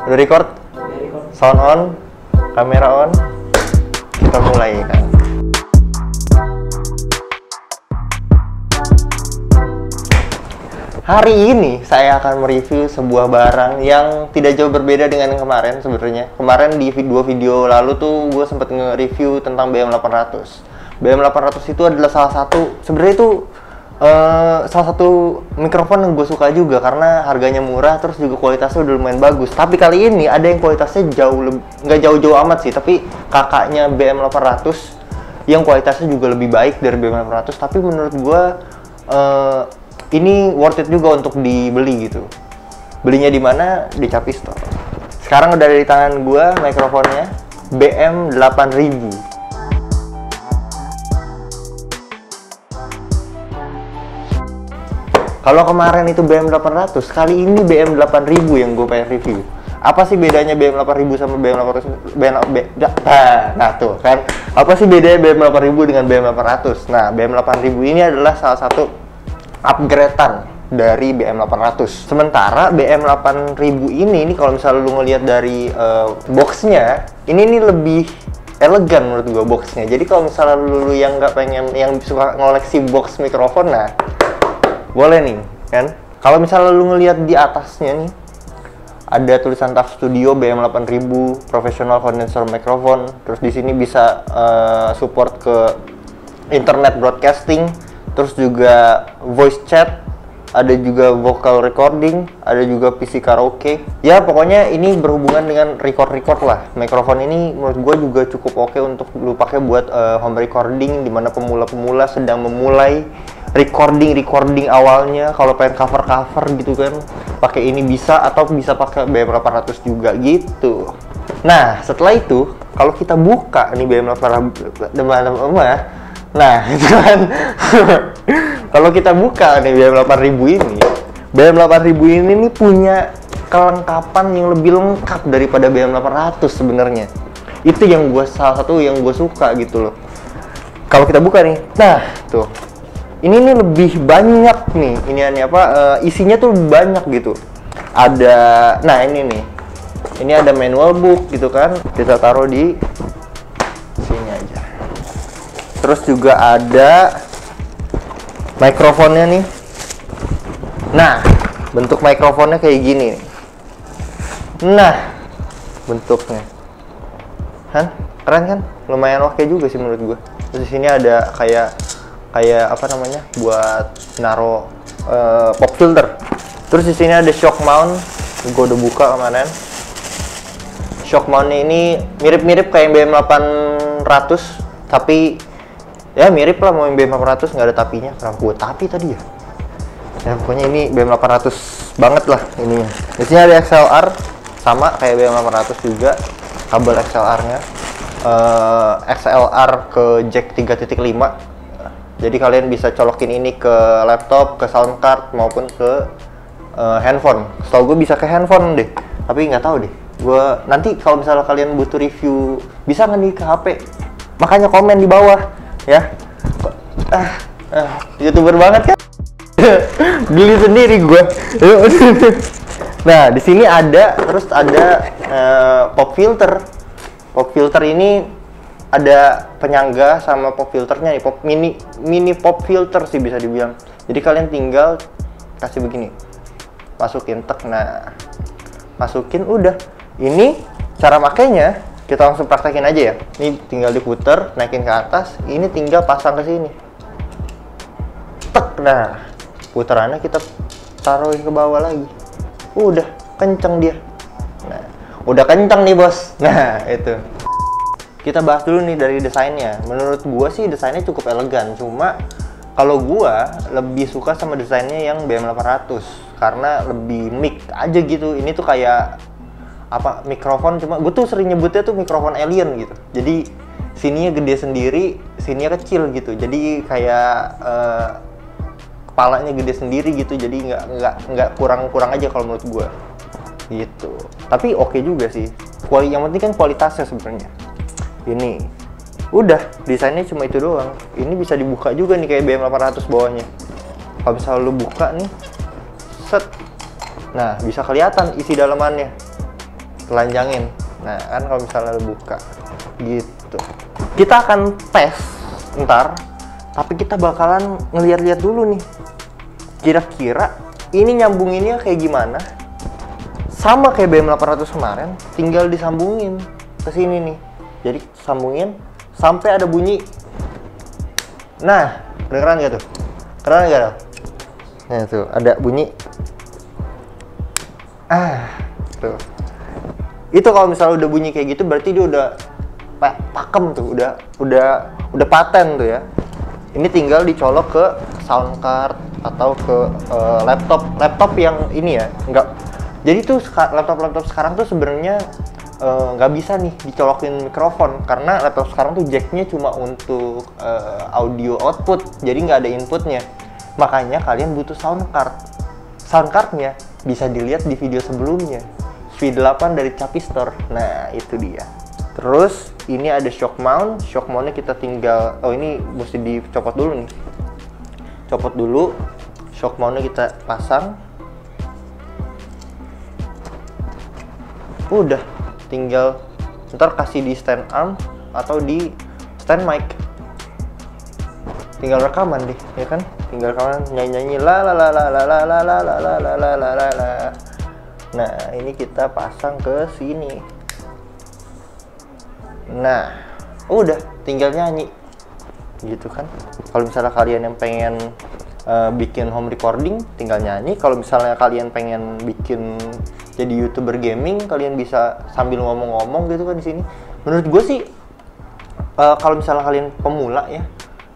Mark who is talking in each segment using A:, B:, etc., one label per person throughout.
A: Udah record? Sound on, kamera on, kita mulai kan. Hari ini saya akan mereview sebuah barang yang tidak jauh berbeda dengan yang kemarin sebenarnya. Kemarin di dua video lalu tuh gue sempet nge-review tentang BM800. BM800 itu adalah salah satu, sebenarnya itu salah satu mikrofon yang gue suka juga karena harganya murah, terus juga kualitasnya udah lumayan bagus. Tapi kali ini ada yang kualitasnya nggak jauh-jauh amat sih, tapi kakaknya BM800 yang kualitasnya juga lebih baik dari BM800. Tapi menurut gue ini worth it juga untuk dibeli gitu. Belinya di mana? Di Capi Store. Sekarang udah ada di tangan gue mikrofonnya BM8000. Kalau kemarin itu BM800, kali ini BM8000 yang gue pengen review. Apa sih bedanya BM8000 sama BM800? Nah tuh kan, apa sih bedanya BM8000 dengan BM800? Nah, BM8000 ini adalah salah satu upgradean dari BM800. Sementara BM8000 ini kalau misalnya lu ngelihat dari boxnya, ini lebih elegan menurut gua boxnya. Jadi kalau misalnya lu yang nggak pengen, yang suka ngoleksi box mikrofon, nah boleh nih kan. Kalau misalnya lu ngelihat di atasnya nih ada tulisan TAF Studio BM8000 Professional Condenser Microphone. Terus di sini bisa support ke internet broadcasting, terus juga voice chat, ada juga vocal recording, ada juga PC karaoke. Ya pokoknya ini berhubungan dengan record lah. Mikrofon ini menurut gue juga cukup oke untuk lu pakai buat home recording, dimana pemula-pemula sedang memulai recording awalnya. Kalau pengen cover gitu kan, pakai ini bisa, atau bisa pakai BM800 juga gitu. Nah setelah itu kalau kita buka nih BM800, nah itu kan kalau kita buka nih BM8000 ini, BM8000 ini nih punya kelengkapan yang lebih lengkap daripada BM800 sebenarnya. Itu yang salah satu yang gue suka gitu loh. Kalau kita buka nih, nah tuh, ini nih lebih banyak nih, isinya tuh banyak gitu. Ada, nah ini ada manual book gitu kan, kita taruh di sini aja. Terus juga ada mikrofonnya nih. Nah, bentuk mikrofonnya kayak gini nih. Nah, bentuknya kan keren kan? Lumayan oke juga sih menurut gue. Terus di sini ada kayak apa namanya? Buat naro pop filter. Terus di sini ada shock mount. Gue udah buka kemarin. Shock mountnya ini mirip-mirip kayak BM800, tapi ya mirip lah, mau yang BM800 nggak ada tapinya. Kenapa gue tapi tadi ya? Ya pokoknya ini BM800 banget lah ininya. Di sini ada XLR sama kayak BM800 juga, kabel XLR-nya XLR ke jack 3.5. Jadi kalian bisa colokin ini ke laptop, ke sound card maupun ke handphone. Setahu gue bisa ke handphone deh, tapi nggak tahu deh. Gue nanti kalau misalnya kalian butuh review bisa nggak nih ke HP, makanya komen di bawah ya. YouTuber banget kan. Beli sendiri gue. Nah di sini ada, terus ada pop filter. Pop filter ini ada penyangga sama pop filternya nih, pop mini pop filter sih bisa dibilang. Jadi kalian tinggal kasih begini, masukin tek, nah masukin udah. Ini cara makainya kita langsung praktekin aja ya. Ini tinggal diputer, naikin ke atas, ini tinggal pasang ke sini. Tek, nah putarannya kita taruhin ke bawah lagi. Udah kenceng dia. Nah, udah kenceng nih bos. Nah itu. Kita bahas dulu nih dari desainnya. Menurut gua sih desainnya cukup elegan. Cuma kalau gua lebih suka sama desainnya yang BM800 karena lebih mik aja gitu. Ini tuh kayak apa, mikrofon, cuma gue tuh sering nyebutnya tuh mikrofon alien gitu. Jadi sininya gede sendiri, sininya kecil gitu. Jadi kayak kepalanya gede sendiri gitu. Jadi nggak kurang aja kalau menurut gue gitu. Tapi oke juga sih. Yang penting kan kualitasnya sebenarnya. Ini udah desainnya cuma itu doang. Ini bisa dibuka juga nih kayak BM800 bawahnya. Kalau misalnya lu buka nih, set, nah bisa kelihatan isi dalamannya. telanjangin. Nah kan kalau misalnya lu buka gitu, kita akan tes ntar, tapi kita bakalan ngeliat-liat dulu nih kira-kira ini nyambunginnya kayak gimana. Sama kayak BM800 kemarin, tinggal disambungin ke sini nih. Jadi sambungin sampai ada bunyi. Nah, kedengeran gak tuh? Kedengeran gak tuh? Nah tuh, ada bunyi. Tuh. Itu kalau misalnya udah bunyi kayak gitu berarti dia udah pakem tuh, udah paten tuh ya. Ini tinggal dicolok ke sound card atau ke laptop yang ini ya. Jadi tuh laptop sekarang tuh sebenarnya nggak bisa nih dicolokin mikrofon karena laptop sekarang tuh jacknya cuma untuk audio output, jadi nggak ada inputnya. Makanya kalian butuh sound card. Sound cardnya bisa dilihat di video sebelumnya, V8 dari Capistor. Nah itu dia. Terus ini ada shock mount. Shock mountnya kita tinggal, ini mesti dicopot dulu nih. Copot dulu. Shock mountnya kita pasang. Udah, tinggal ntar kasih di stand arm atau di stand mic. Tinggal rekaman deh, ya kan? Tinggal rekaman nyanyi la la la la la la la la la la la la la la. Nah, ini kita pasang ke sini. Nah, udah tinggal nyanyi. Gitu kan. Kalau misalnya kalian yang pengen bikin home recording, tinggal nyanyi. Kalau misalnya kalian pengen bikin jadi YouTuber gaming, kalian bisa sambil ngomong-ngomong gitu kan di sini. Menurut gue sih kalau misalnya kalian pemula ya,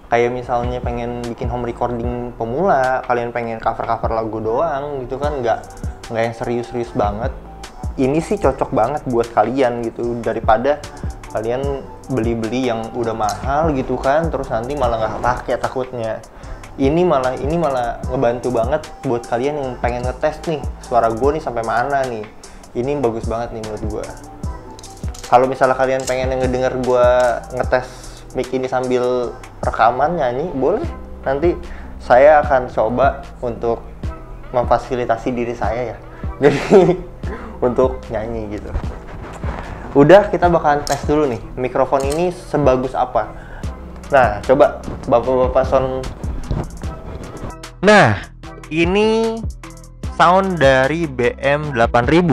A: kayak misalnya pengen bikin home recording pemula, kalian pengen cover-cover lagu doang gitu kan, nggak yang serius-serius banget. Ini sih cocok banget buat kalian gitu, daripada kalian beli-beli yang udah mahal gitu kan, terus nanti malah nggak pakai takutnya. Ini malah ngebantu banget buat kalian yang pengen ngetes nih suara gue nih sampai mana nih. Ini bagus banget nih menurut gue. Kalau misalnya kalian pengen ngedenger gue ngetes mic ini sambil rekaman nyanyi, boleh. Nanti saya akan coba untuk memfasilitasi diri saya ya. Jadi untuk nyanyi gitu. Udah, kita bakalan tes dulu nih mikrofon ini sebagus apa. Nah, coba bapak-bapak sound. Nah, ini sound dari BM8000.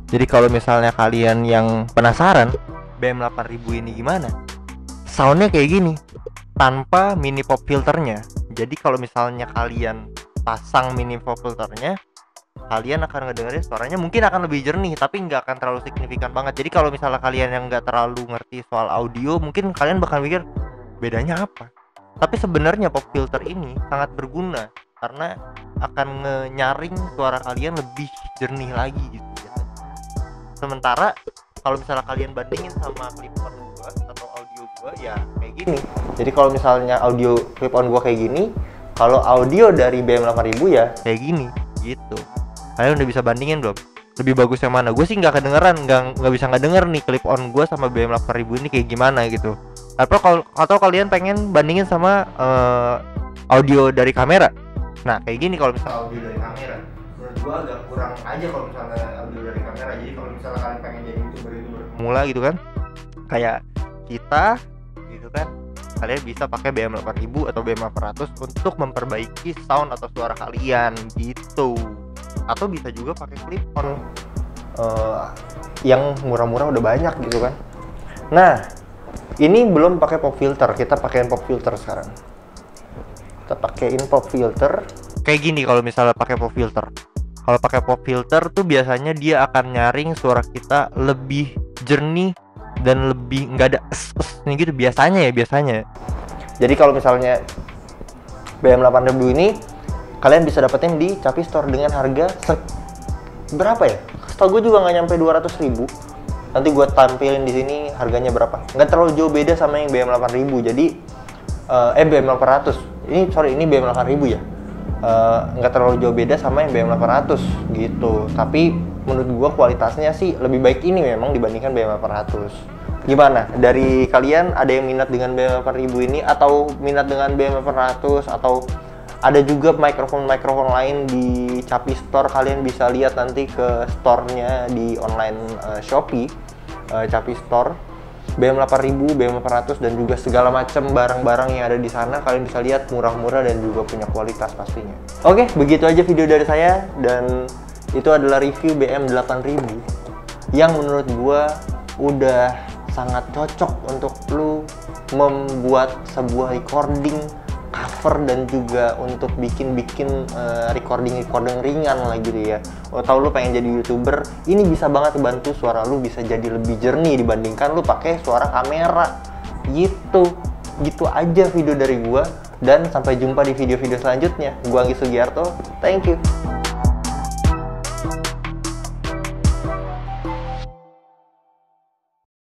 A: Jadi kalau misalnya kalian yang penasaran BM8000 ini gimana, soundnya kayak gini tanpa mini pop filternya. Jadi kalau misalnya kalian pasang mini pop filternya, kalian akan ngedengerin suaranya mungkin akan lebih jernih, tapi nggak akan terlalu signifikan banget. Jadi kalau misalnya kalian yang nggak terlalu ngerti soal audio, mungkin kalian bakal mikir bedanya apa. Tapi sebenarnya pop filter ini sangat berguna karena akan nyaring suara kalian lebih jernih lagi gitu ya. Sementara kalau misalnya kalian bandingin sama clip-on gua atau audio gua ya kayak gini. Jadi kalau misalnya audio clip-on gua kayak gini, kalau audio dari BM8000 ya kayak gini gitu. Kalian udah bisa bandingin belum? Lebih bagus yang mana? Gue sih nggak kedengeran, nggak bisa ngedenger nih clip-on gua sama BM8000 ini kayak gimana gitu. Atau kalian pengen bandingin sama audio dari kamera. Nah kayak gini kalau misalnya audio dari kamera, menurut gua agak kurang aja kalau misalnya audio dari kamera. Jadi kalau misalnya kalian pengen jadi YouTuber pemula gitu kan, kayak kita gitu kan, kalian bisa pakai BM8000 atau BM800 untuk memperbaiki sound atau suara kalian gitu. Atau bisa juga pakai clip-on yang murah-murah udah banyak gitu kan. Nah ini belum pakai pop filter, kita pakein pop filter sekarang. Kita pakein pop filter kayak gini. Kalau misalnya pakai pop filter, kalau pakai pop filter tuh biasanya dia akan nyaring suara kita lebih jernih dan lebih nggak ada nih gitu biasanya. Jadi kalau misalnya BM8000 ini kalian bisa dapetin di Capistor dengan harga berapa ya? Setahu gue juga nggak nyampe 200.000. Nanti gue tampilin di sini harganya berapa. Nggak terlalu jauh beda sama yang BM8000. Jadi BM800. Ini BM8000 ya. Nggak terlalu jauh beda sama yang BM800 gitu. Tapi menurut gue kualitasnya sih lebih baik ini memang dibandingkan BM800. Gimana? Dari kalian ada yang minat dengan BM8000 ini atau minat dengan BM800 atau Ada juga mikrofon lain di Capi Store, kalian bisa lihat nanti ke store-nya di online Shopee, Capi Store. BM8000, BM800 dan juga segala macam barang-barang yang ada di sana kalian bisa lihat, murah-murah dan juga punya kualitas pastinya. Oke, begitu aja video dari saya, dan itu adalah review BM8000 yang menurut gua udah sangat cocok untuk lu membuat sebuah recording cover dan juga untuk bikin recording ringan lah gitu ya. Atau lu pengen jadi YouTuber, ini bisa banget bantu suara lu bisa jadi lebih jernih dibandingkan lu pakai suara kamera. Gitu aja video dari gua, dan sampai jumpa di video-video selanjutnya. Gua Anggi Sugiarto, thank you.